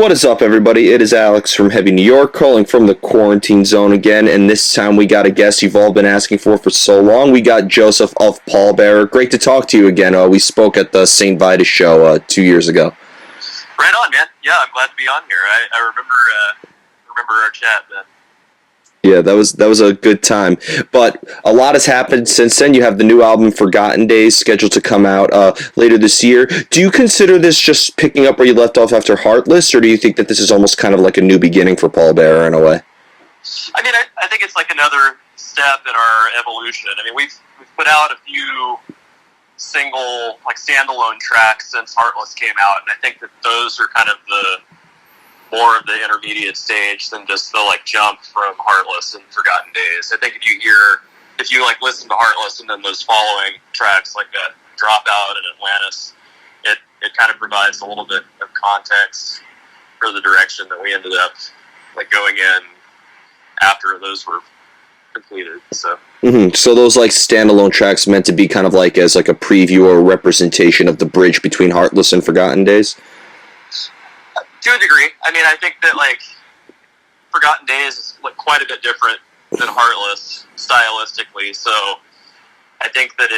What is up, everybody? It is Alex from Heavy New York, calling from the quarantine zone again, and this time we got a guest you've all been asking for so long. We got Jospeh of Pallbearer. Great to talk to you again. We spoke at the St. Vitus show 2 years ago. Right on, man. Yeah, I'm glad to be on here. I remember our chat, man. Yeah, that was a good time. But a lot has happened since then. You have the new album Forgotten Days scheduled to come out later this year. Do you consider this just picking up where you left off after Heartless, or do you think that this is almost kind of like a new beginning for Pallbearer in a way? I mean, I think it's like another step in our evolution. I mean, we've put out a few single, like, standalone tracks since Heartless came out, and I think that those are kind of more of the intermediate stage than just the like jump from Heartless and Forgotten Days. I think if you like listen to Heartless and then those following tracks like that Dropout and Atlantis, it kind of provides a little bit of context for the direction that we ended up like going in after those were completed. So So those like standalone tracks meant to be kind of like as like a preview or a representation of the bridge between Heartless and Forgotten Days? To a degree. I mean, I think that, like, Forgotten Days is like quite a bit different than Heartless stylistically, so I think that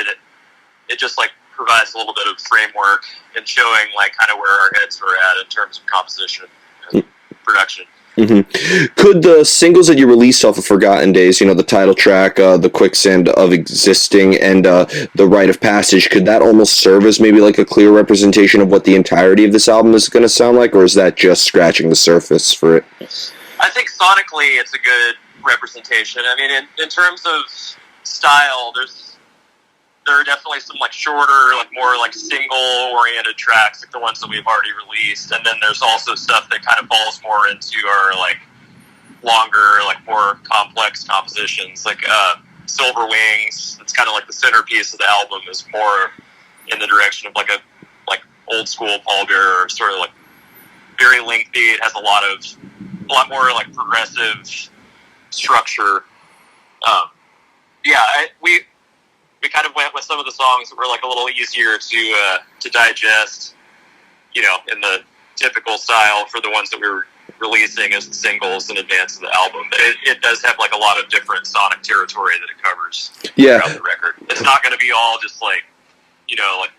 it just, like, provides a little bit of framework in showing, like, kind of where our heads were at in terms of composition and production. Could the singles that you released off of Forgotten Days, you know, the title track, the Quicksand of Existing, and the Rite of Passage, could that almost serve as maybe like a clear representation of what the entirety of this album is going to sound like, or is that just scratching the surface for it? I think sonically it's a good representation. I mean, in terms of style, there are definitely some like shorter, like more like single-oriented tracks, like the ones that we've already released, and then there's also stuff that kind of falls more into our like longer, like more complex compositions, like Silver Wings. It's kind of like the centerpiece of the album is more in the direction of like old school Pallbearer, sort of like very lengthy. It has a lot more like progressive structure. We kind of went with some of the songs that were like a little easier to digest, you know, in the typical style for the ones that we were releasing as the singles in advance of the album. But it does have like a lot of different sonic territory that it covers throughout the record. It's not going to be all just like, you know, like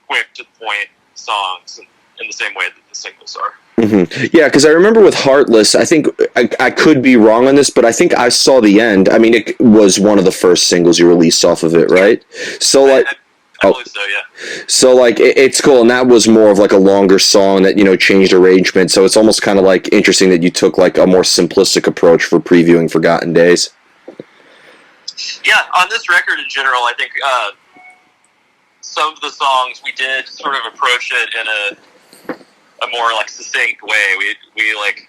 quick to the point songs in the same way that the singles are. Yeah, because I remember with Heartless, I think I could be wrong on this, but I think I Saw the End. I mean, it was one of the first singles you released off of it, right? So like, I believe so, yeah. So like, it's cool, and that was more of like a longer song that, you know, changed arrangement. So it's almost kind of like interesting that you took like a more simplistic approach for previewing Forgotten Days. Yeah, on this record in general, I think some of the songs we did sort of approach it in a more like succinct way. We like,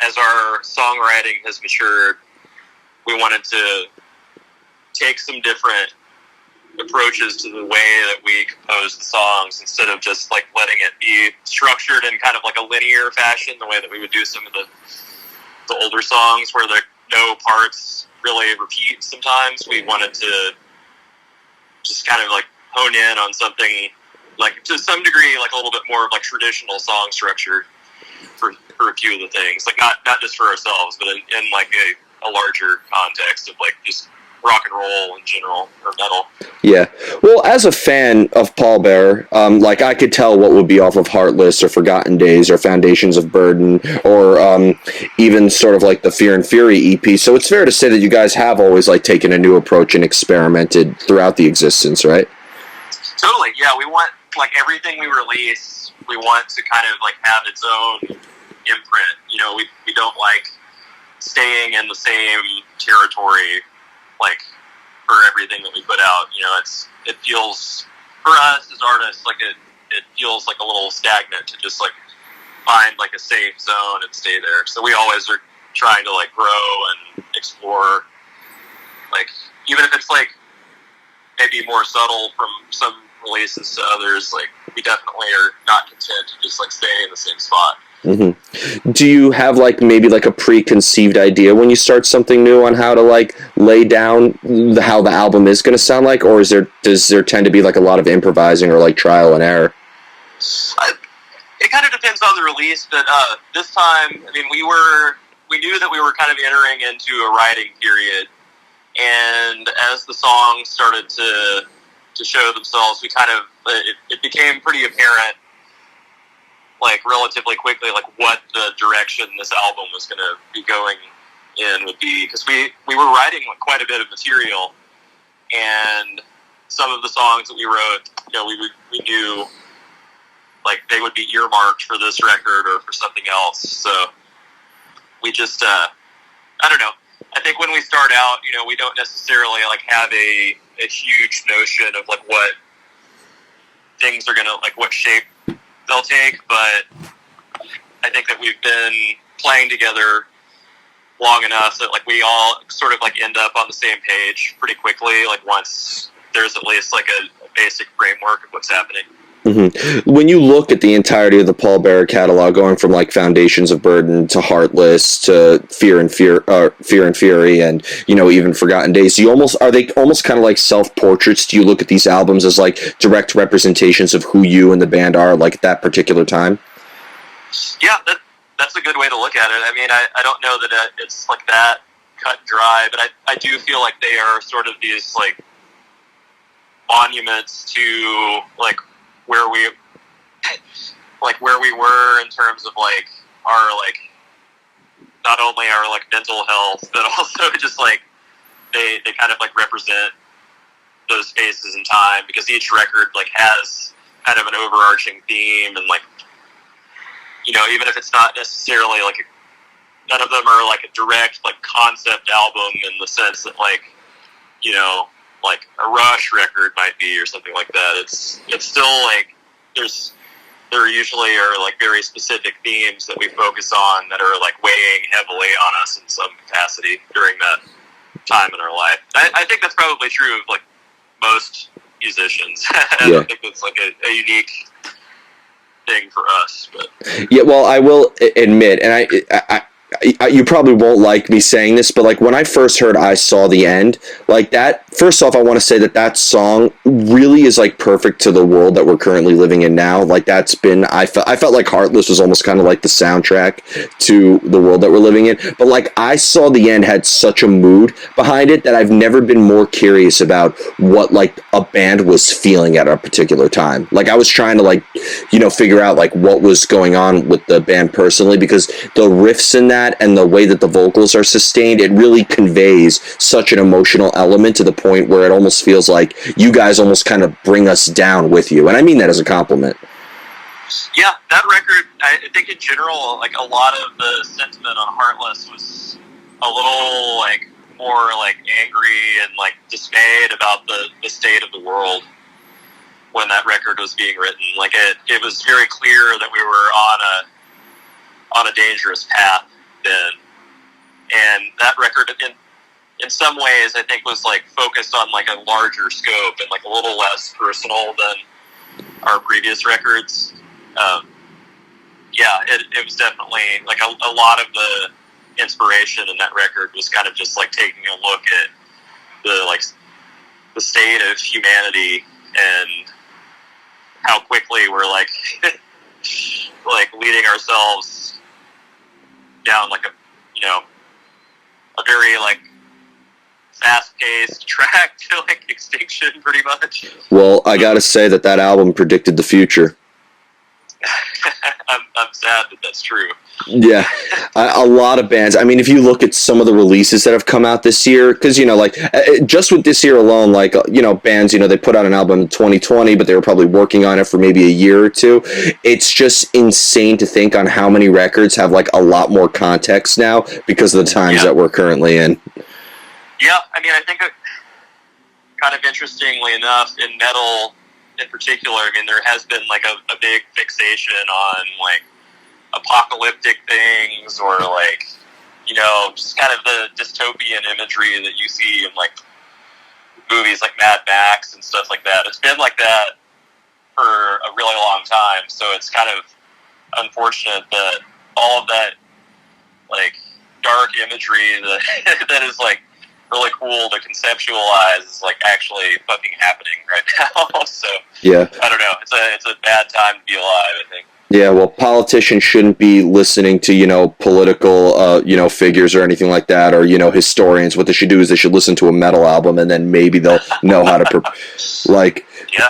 as our songwriting has matured, we wanted to take some different approaches to the way that we compose the songs instead of just like letting it be structured in kind of like a linear fashion, the way that we would do some of the older songs where no parts really repeat sometimes. We wanted to just kind of like hone in on something like to some degree, like a little bit more of like traditional song structure for a few of the things, like not just for ourselves, but in like a larger context of like just rock and roll in general, or metal. Yeah. Well, as a fan of Pallbearer, like I could tell what would be off of Heartless or Forgotten Days or Foundations of Burden or even sort of like the Fear and Fury EP. So it's fair to say that you guys have always like taken a new approach and experimented throughout the existence, right? Totally. Yeah, we want like everything we release, we want to kind of like have its own imprint. You know, we don't like staying in the same territory like for everything that we put out. You know, it feels for us as artists like it feels like a little stagnant to just like find like a safe zone and stay there. So we always are trying to like grow and explore, like even if it's like maybe more subtle from some releases to others, like we definitely are not content to just like stay in the same spot. Do you have like maybe like a preconceived idea when you start something new on how to like lay down how the album is going to sound like, or does there tend to be like a lot of improvising or like trial and error? It kind of depends on the release, but this time, I mean, we knew that we were kind of entering into a writing period, and as the songs started to show themselves, we kind of it became pretty apparent, like relatively quickly, like what the direction this album was going to be going in would be, because we were writing like quite a bit of material, and some of the songs that we wrote, we knew like they would be earmarked for this record or for something else. So we just I don't know. I think when we start out, we don't necessarily like have a huge notion of like what things are gonna, like what shape they'll take, but I think that we've been playing together long enough that like we all sort of like end up on the same page pretty quickly, like once there's at least like a basic framework of what's happening. Mm-hmm. When you look at the entirety of the Pallbearer catalog, going from like Foundations of Burden to Heartless to Fear and Fury, and even Forgotten Days, are they almost kind of like self-portraits? Do you look at these albums as like direct representations of who you and the band are, like at that particular time? Yeah, that's a good way to look at it. I mean, I don't know that it's like that cut and dry, but I do feel like they are sort of these like monuments to like where we were in terms of like our like not only our like mental health, but also just like they kind of like represent those phases in time, because each record like has kind of an overarching theme, and like even if it's not necessarily like none of them are like a direct like concept album in the sense that like like a Rush record might be or something like that. It's still like there usually are like very specific themes that we focus on that are like weighing heavily on us in some capacity during that time in our life. I think that's probably true of like most musicians. I don't think that's like a unique thing for us. But yeah, well, I will admit, and I you probably won't like me saying this, but like when I first heard I Saw the End, like that, first off, I want to say that song really is like perfect to the world that we're currently living in now. Like that's been, I felt like Heartless was almost kind of like the soundtrack to the world that we're living in. But like I Saw the End had such a mood behind it that I've never been more curious about what like a band was feeling at a particular time. Like I was trying to like, figure out like what was going on with the band personally, because the riffs in that and the way that the vocals are sustained, it really conveys such an emotional element to the point where it almost feels like you guys almost kind of bring us down with you. And I mean that as a compliment. Yeah, that record, I think in general, like a lot of the sentiment on Heartless was a little like more like angry and like dismayed about the state of the world when that record was being written. Like it was very clear that we were on a dangerous path then, and that record in some ways I think was like focused on like a larger scope and like a little less personal than our previous records. It was definitely like a lot of the inspiration in that record was kind of just like taking a look at the state of humanity and how quickly we're like like leading ourselves down like a very like fast-paced track to like extinction, pretty much. Well, I gotta say that album predicted the future. I'm sad that that's true. Yeah, a lot of bands. I mean, if you look at some of the releases that have come out this year, because like just with this year alone, like bands, they put out an album in 2020, but they were probably working on it for maybe a year or two. It's just insane to think on how many records have like a lot more context now because of the times that we're currently in. Yeah, I mean, I think kind of interestingly enough, in metal in particular, I mean, there has been like a big fixation on like apocalyptic things or like just kind of the dystopian imagery that you see in like movies like Mad Max and stuff like that. It's been like that for a really long time, so it's kind of unfortunate that all of that like dark imagery that is like really cool to conceptualize is like actually fucking happening right now. So yeah, I don't know. It's a bad time to be alive, I think. Yeah, well, politicians shouldn't be listening to, political, figures or anything like that, or, historians. What they should do is they should listen to a metal album, and then maybe they'll know how to, like, Yeah.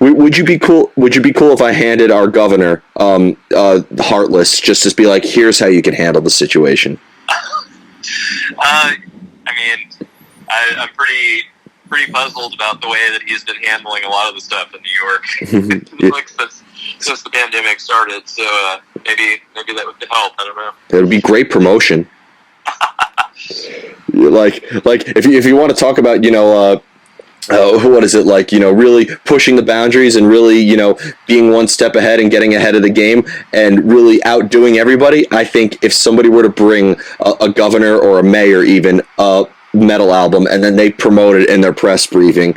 would you be cool? Would you be cool if I handed our governor, Heartless, just to be like, here's how you can handle the situation? I mean, I'm pretty puzzled about the way that he's been handling a lot of the stuff in New York, like since the pandemic started. So maybe that would help. I don't know. It would be great promotion. like if you want to talk about, what is it like, really pushing the boundaries and really, being one step ahead and getting ahead of the game and really outdoing everybody. I think if somebody were to bring a governor or a mayor, even a metal album, and then they promote it in their press briefing.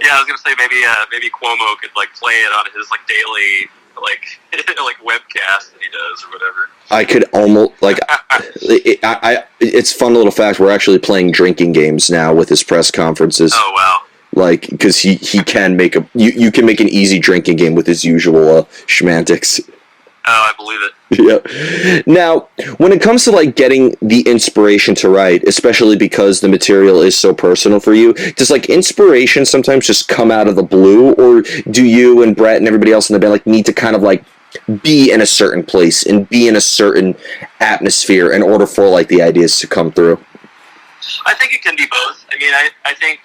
Yeah, I was gonna say maybe Cuomo could like play it on his like daily like webcast that he does or whatever. I could almost it's a fun little fact. We're actually playing drinking games now with his press conferences. Oh wow! Like, because he can make you can make an easy drinking game with his usual schmantics. Oh, I believe it. Yeah. Now, when it comes to like getting the inspiration to write, especially because the material is so personal for you, does like inspiration sometimes just come out of the blue, or do you and Brett and everybody else in the band like need to kind of like be in a certain place and be in a certain atmosphere in order for like the ideas to come through? I think it can be both. I mean, I think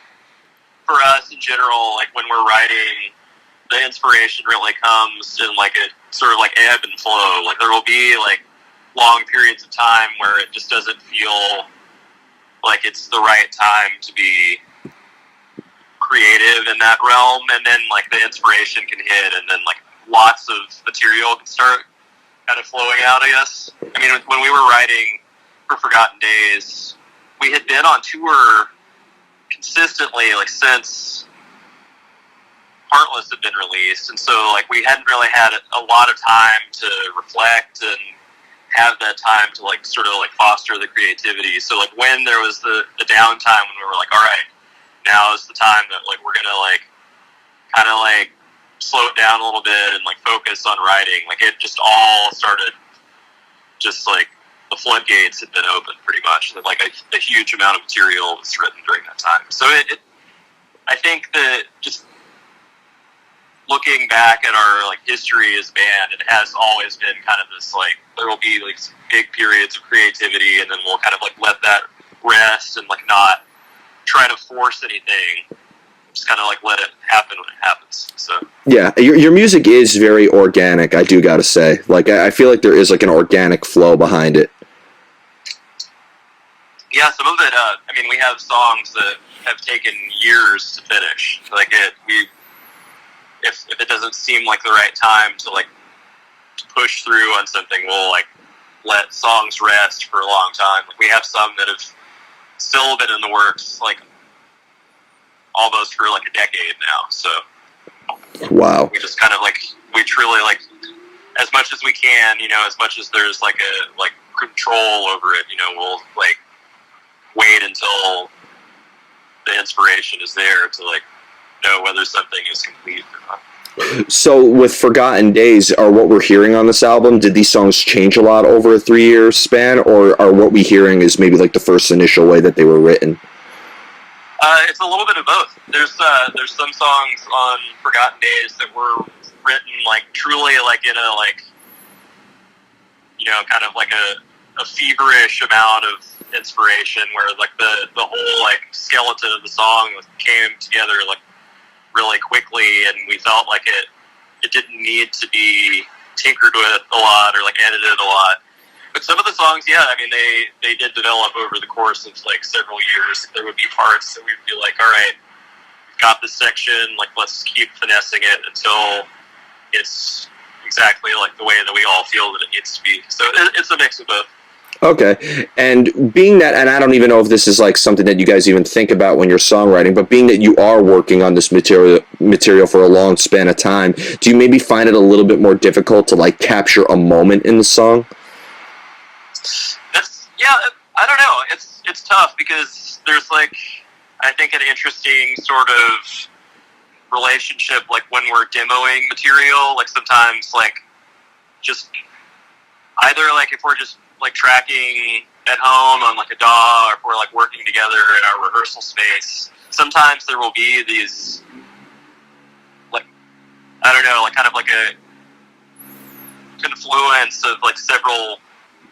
for us in general, like when we're writing, the inspiration really comes in like a sort of like ebb and flow. Like there will be like long periods of time where it just doesn't feel like it's the right time to be creative in that realm, and then like the inspiration can hit, and then like lots of material can start kind of flowing out, I guess. I mean, when we were writing for Forgotten Days, we had been on tour consistently like since Heartless had been released, and so like we hadn't really had a lot of time to reflect and have that time to like sort of like foster the creativity. So like when there was the downtime when we were like, all right, now is the time that like we're gonna like kind of like slow it down a little bit and like focus on writing. Like it just all started, just like the floodgates had been open pretty much. Like a huge amount of material was written during that time. So I think that just looking back at our like history as a band, it has always been kind of this like there will be like some big periods of creativity, and then we'll kind of like let that rest and like not try to force anything. Just kind of like let it happen when it happens. So yeah, your music is very organic. I do gotta say, like I feel like there is like an organic flow behind it. Yeah, some of it. I mean, we have songs that have taken years to finish. Like if it doesn't seem like the right time to like to push through on something, we'll like let songs rest for a long time. Like we have some that have still been in the works like almost for like a decade now. So wow, we just kind of like we truly like as much as we can, as much as there's like a like control over it, we'll like wait until the inspiration is there to like know whether something is complete or not. So with Forgotten Days, are what we're hearing on this album, did these songs change a lot over a 3-year span, or are what we hearing is maybe like the first initial way that they were written? It's a little bit of both. There's some songs on Forgotten Days that were written like truly like in a like kind of like a feverish amount of inspiration where like the whole like skeleton of the song came together like really quickly, and we felt like it didn't need to be tinkered with a lot or like edited a lot. But some of the songs, yeah, I mean they did develop over the course of like several years. There would be parts that we'd be like, all right, we've got this section, like let's keep finessing it until it's exactly like the way that we all feel that it needs to be. So it's a mix of both. Okay, and being that, and I don't even know if this is like something that you guys even think about when you're songwriting, but being that you are working on this material for a long span of time, do you maybe find it a little bit more difficult to like capture a moment in the song? I don't know. It's tough because there's like I think an interesting sort of relationship, like when we're demoing material, like sometimes like just either like if we're just like tracking at home on like a DAW, or if we're like working together in our rehearsal space, sometimes there will be these like, I don't know, like kind of like a confluence of like several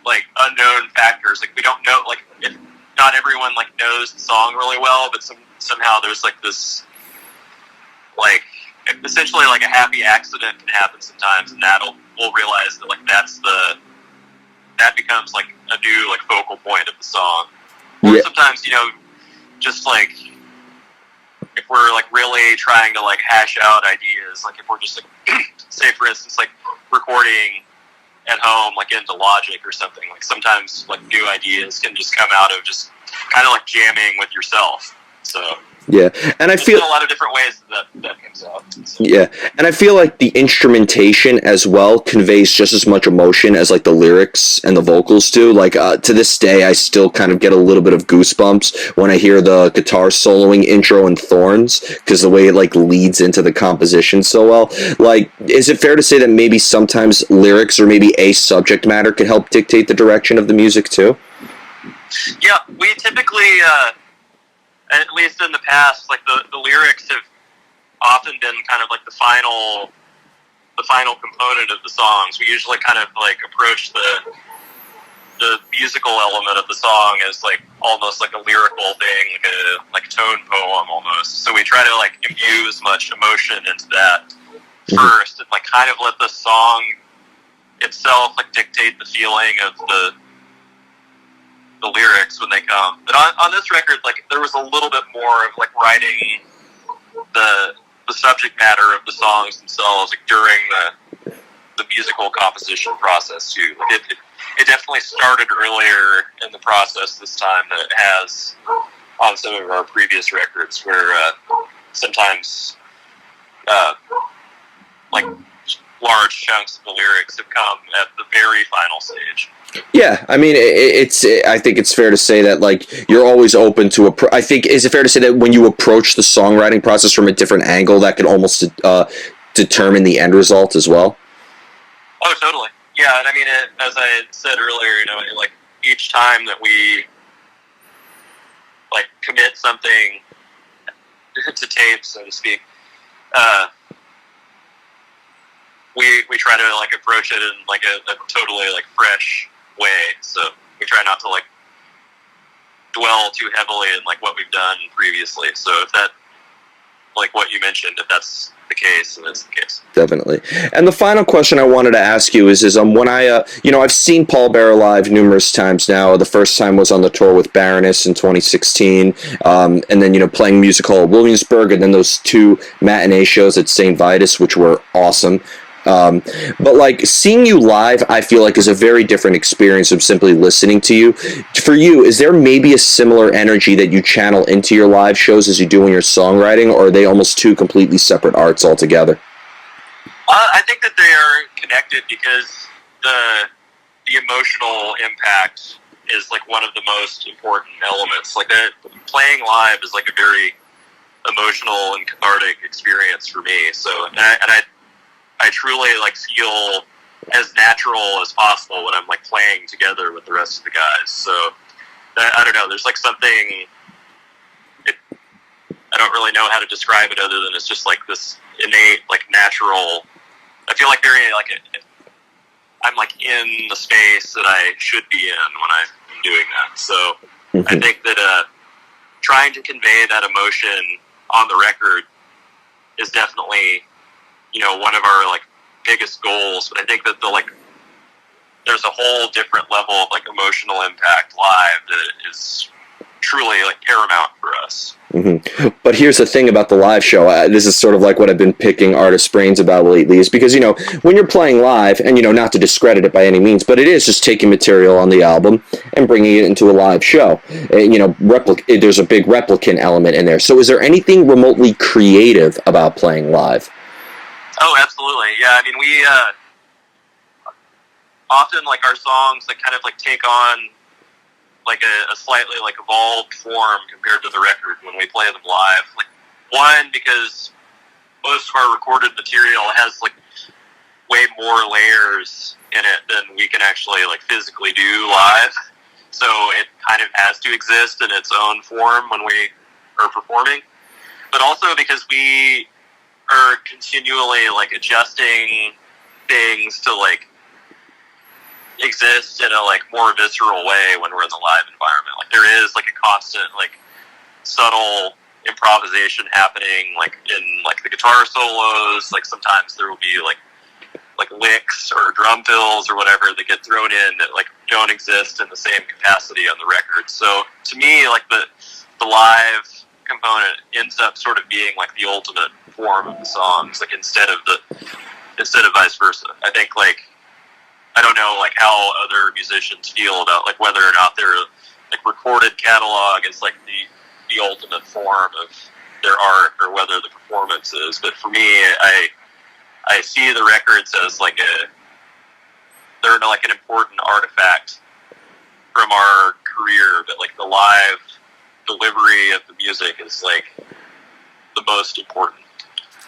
like unknown factors. Like we don't know, like if not everyone like knows the song really well, but somehow there's like this like essentially like a happy accident can happen sometimes, and we'll realize that like that becomes like a new like focal point of the song. Or sometimes, you know, just like if we're like really trying to like hash out ideas, like if we're just like say for instance like recording at home like into Logic or something, like sometimes like new ideas can just come out of just kind of like jamming with yourself. So yeah, and I feel a lot of different ways that comes out. So. Yeah, and I feel like the instrumentation as well conveys just as much emotion as like the lyrics and the vocals do. Like to this day, I still kind of get a little bit of goosebumps when I hear the guitar soloing intro in Thorns, because the way it like leads into the composition so well. Like, is it fair to say that maybe sometimes lyrics or maybe a subject matter can help dictate the direction of the music too? Yeah, we typically. At least in the past, like the lyrics have often been kind of like the final component of the songs. We usually kind of like approach the musical element of the song as like almost like a lyrical thing, like a tone poem almost. So we try to like imbue as much emotion into that first, and like kind of let the song itself like dictate the feeling of the lyrics when they come. But on this record, like there was a little bit more of like writing the subject matter of the songs themselves, like during the musical composition process too. Like it definitely started earlier in the process this time than it has on some of our previous records, where sometimes like large chunks of the lyrics have come at the very final stage. Yeah, I mean, I think it's fair to say that like you're always open to I think, is it fair to say that when you approach the songwriting process from a different angle, that can almost determine the end result as well? Oh, totally. Yeah, and I mean, as I said earlier, you know, like each time that we like commit something to tape, so to speak, we try to like approach it in like a totally like fresh way. So we try not to like dwell too heavily in like what we've done previously. So if that, like what you mentioned, if that's the case, then it's the case. Definitely. And the final question I wanted to ask you is when I you know, I've seen Pallbearer live numerous times now. The first time was on the tour with Baroness in 2016, and then, you know, playing Music Hall Williamsburg, and then those 2 matinee shows at St. Vitus, which were awesome. But like seeing you live, I feel like is a very different experience of simply listening to you. For you, is there maybe a similar energy that you channel into your live shows as you do in your songwriting, or are they almost 2 completely separate arts altogether? I think that they are connected because the emotional impact is like one of the most important elements. Like playing live is like a very emotional and cathartic experience for me. So, and I truly like feel as natural as possible when I'm like playing together with the rest of the guys. So I don't know. There's like something. I don't really know how to describe it other than it's just like this innate, like natural. I feel like very like I'm like in the space that I should be in when I'm doing that. So I think that trying to convey that emotion on the record is definitely, you know, one of our like biggest goals. But I think that there's a whole different level of like emotional impact live that is truly like paramount for us. But here's the thing about the live show. This is sort of like what I've been picking artists' brains about lately, is because, you know, when you're playing live, and, you know, not to discredit it by any means, but it is just taking material on the album and bringing it into a live show. You know, there's a big replicant element in there. So is there anything remotely creative about playing live? Oh, absolutely. Yeah, I mean, we often like our songs that kind of like take on like a slightly like evolved form compared to the record when we play them live. Like, one, because most of our recorded material has like way more layers in it than we can actually like physically do live. So it kind of has to exist in its own form when we are performing. But also because we are continually like adjusting things to like exist in a like more visceral way when we're in the live environment. Like there is like a constant like subtle improvisation happening like in like the guitar solos. Like sometimes there will be like licks or drum fills or whatever that get thrown in that like don't exist in the same capacity on the record. So to me, like the live component ends up sort of being like the ultimate form of the songs, like instead of vice versa. I think like I don't know like how other musicians feel about like whether or not their like recorded catalog is like the ultimate form of their art or whether the performance is. But for me, I see the records as like they're like an important artifact from our career, but like the live delivery of the music is like the most important.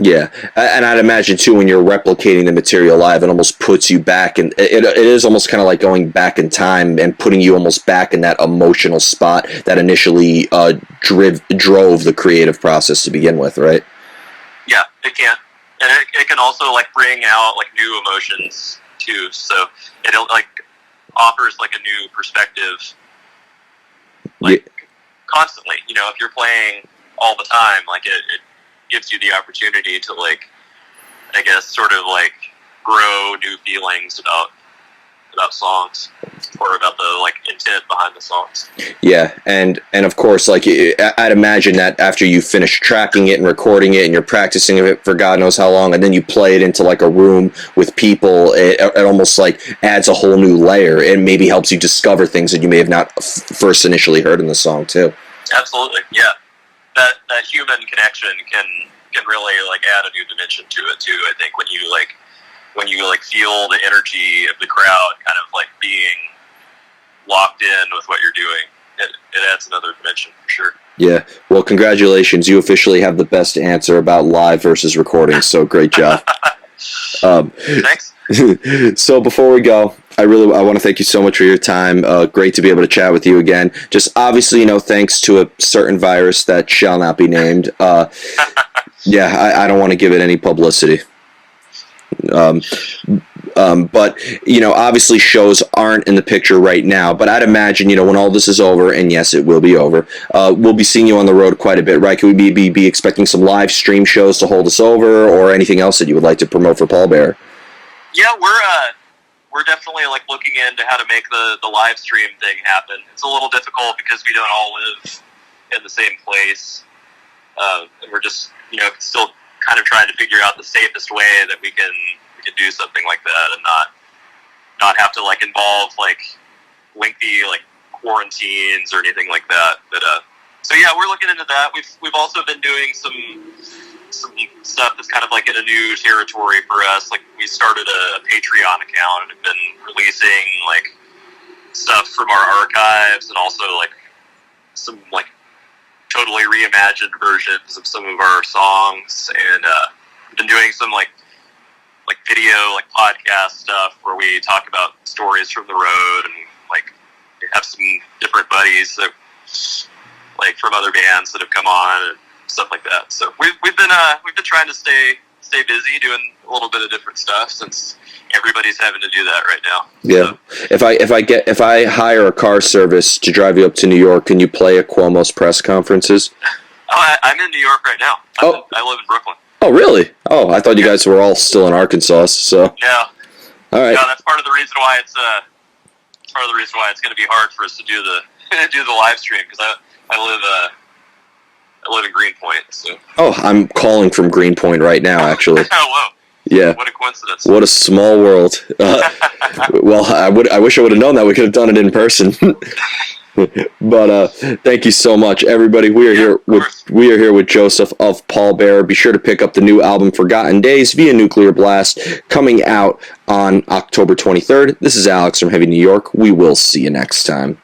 Yeah, and I'd imagine too when you're replicating the material live, it almost puts you back, and it is almost kind of like going back in time and putting you almost back in that emotional spot that initially drove the creative process to begin with, right? Yeah, it can. And it can also like bring out like new emotions too. So it like offers like a new perspective, like constantly. You know, if you're playing all the time, like it gives you the opportunity to like, I guess, sort of like grow new feelings about songs or about the like intent behind the songs. Yeah, and of course, like I'd imagine that after you finish tracking it and recording it and you're practicing it for God knows how long, and then you play it into like a room with people, it almost like adds a whole new layer and maybe helps you discover things that you may have not first initially heard in the song too. Absolutely, yeah. That human connection can really like add a new dimension to it too. I think when you feel the energy of the crowd kind of like being locked in with what you're doing, it adds another dimension for sure. Yeah. Well, congratulations. You officially have the best answer about live versus recording. So great job. Thanks. So before we go, I want to thank you so much for your time. Great to be able to chat with you again. Just obviously, thanks to a certain virus that shall not be named. Yeah, I don't want to give it any publicity. But obviously shows aren't in the picture right now, but I'd imagine when all this is over, and yes, it will be over, we'll be seeing you on the road quite a bit, right? Could we be expecting some live stream shows to hold us over, or anything else that you would like to promote for Pallbearer? Yeah, we're definitely like looking into how to make the live stream thing happen. It's a little difficult because we don't all live in the same place, and we're just still kind of trying to figure out the safest way that we can do something like that and not have to like involve like lengthy like quarantines or anything like that. But so yeah, we're looking into that. We've also been doing some stuff that's kind of like in a new territory for us. Like we started a Patreon account and have been releasing like stuff from our archives and also like some like totally reimagined versions of some of our songs, and been doing some like video like podcast stuff where we talk about stories from the road and like have some different buddies that like from other bands that have come on and stuff like that. So we've been trying to stay busy doing a little bit of different stuff since everybody's having to do that right now. Yeah. So. If I hire a car service to drive you up to New York, can you play at Cuomo's press conferences? Oh, I'm in New York right now. I live in Brooklyn. Oh, really? Oh, I thought you guys were all still in Arkansas. So. Yeah. All right. Yeah, that's part of the reason why it's going to be hard for us to do the live stream because I live in Greenpoint. So. Oh, I'm calling from Greenpoint right now, actually. Oh, whoa. Yeah. What a coincidence. What a small world. Well, I wish I would have known that. We could have done it in person. But thank you so much, everybody. We are here with Jospeh of Pallbearer. Be sure to pick up the new album Forgotten Days via Nuclear Blast, coming out on October 23rd. This is Alex from Heavy New York. We will see you next time.